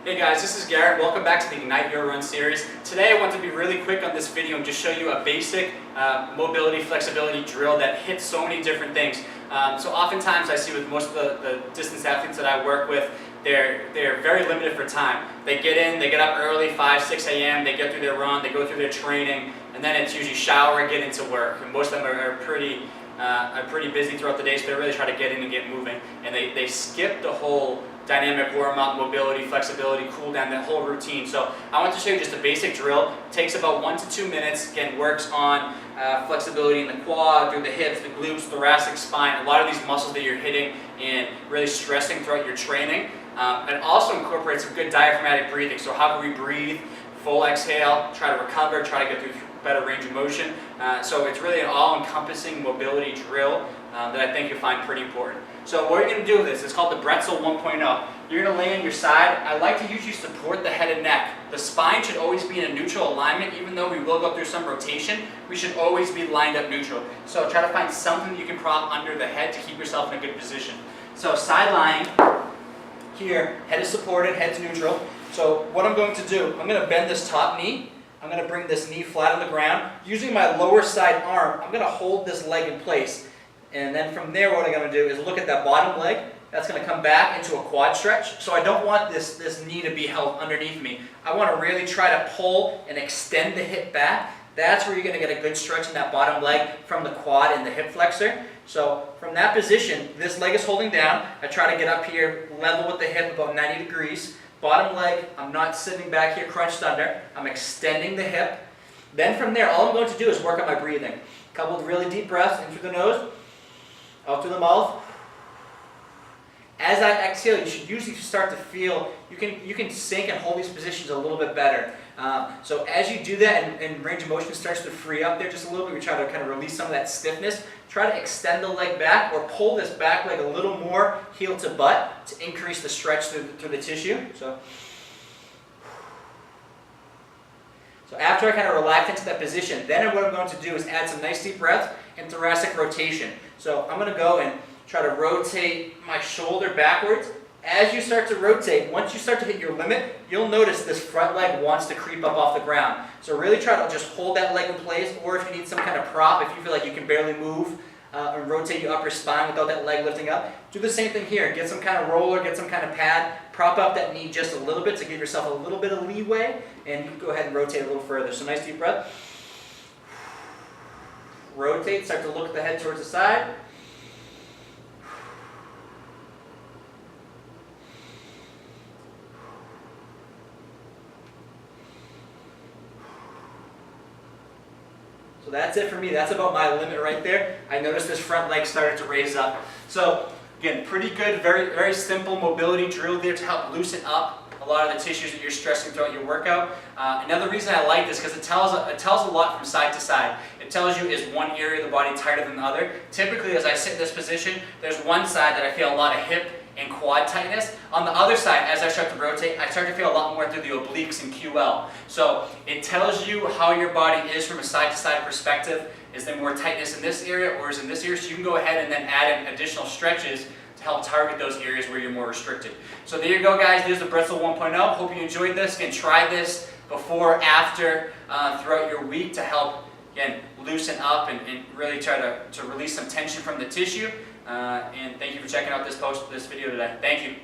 Hey guys, this is Garrett. Welcome back to the Ignite Your Run series. Today I want to be really quick on this video and just show you a basic mobility, flexibility drill that hits so many different things. So oftentimes I see with most of the distance athletes that I work with, they're very limited for time. They get in, they get up early, 5, 6 a.m., they get through their run, they go through their training, and then it's usually shower and get into work. And most of them are pretty busy throughout the day, so they really try to get in and get moving. And they skip the whole dynamic warm-up, mobility, flexibility, cool down, that whole routine. So I want to show you just a basic drill. It takes about 1 to 2 minutes. Again, works on flexibility in the quad, through the hips, the glutes, thoracic spine, a lot of these muscles that you're hitting and really stressing throughout your training. And also incorporates some good diaphragmatic breathing. So how can we breathe? Full exhale, try to recover, try to get through better range of motion. So it's really an all-encompassing mobility drill that I think you'll find pretty important. So what you're going to do with this, it's called the Brettzel 1.0. You're going to lay on your side. I like to usually support the head and neck. The spine should always be in a neutral alignment. Even though we will go through some rotation, we should always be lined up neutral. So try to find something you can prop under the head to keep yourself in a good position. So side lying, here, head is supported, head's neutral. So what I'm going to do, I'm going to bend this top knee. I'm going to bring this knee flat on the ground. Using my lower side arm, I'm going to hold this leg in place. And then from there, what I'm going to do is look at that bottom leg. That's going to come back into a quad stretch. So I don't want this knee to be held underneath me. I want to really try to pull and extend the hip back. That's where you're going to get a good stretch in that bottom leg from the quad and the hip flexor. So from that position, this leg is holding down. I try to get up here level with the hip about 90 degrees. Bottom leg, I'm not sitting back here crunched under. I'm extending the hip. Then from there, all I'm going to do is work on my breathing. A couple of really deep breaths in through the nose, out through the mouth. As I exhale, you should usually start to feel, you can sink and hold these positions a little bit better. So as you do that and range of motion starts to free up there just a little bit, we try to kind of release some of that stiffness. Try to extend the leg back or pull this back leg a little more heel to butt to increase the stretch through the tissue. So after I kind of relax into that position, then what I'm going to do is add some nice deep breaths and thoracic rotation. So I'm going to go and try to rotate my shoulder backwards. As you start to rotate, once you start to hit your limit, you'll notice this front leg wants to creep up off the ground. So really try to just hold that leg in place, or if you need some kind of prop, if you feel like you can barely move and rotate your upper spine without that leg lifting up, do the same thing here. Get some kind of roller, get some kind of pad, prop up that knee just a little bit to give yourself a little bit of leeway, and you can go ahead and rotate a little further. So nice deep breath. Rotate, start to look the head towards the side. So that's it for me. That's about my limit right there. I noticed this front leg started to raise up. So again, pretty good, very, very simple mobility drill there to help loosen up a lot of the tissues that you're stressing throughout your workout. Another reason I like this because it tells a lot from side to side. It tells you is one area of the body tighter than the other. Typically, as I sit in this position, there's one side that I feel a lot of hip and quad tightness. On the other side, as I start to rotate, I start to feel a lot more through the obliques and QL. So it tells you how your body is from a side-to-side perspective. Is there more tightness in this area or is it in this area? So you can go ahead and then add in additional stretches to help target those areas where you're more restricted. So there you go, guys. There's the Brettzel 1.0. Hope you enjoyed this. Again, try this before, after, throughout your week to help, again, loosen up and really try to release some tension from the tissue. And thank you for checking out this video today. Thank you.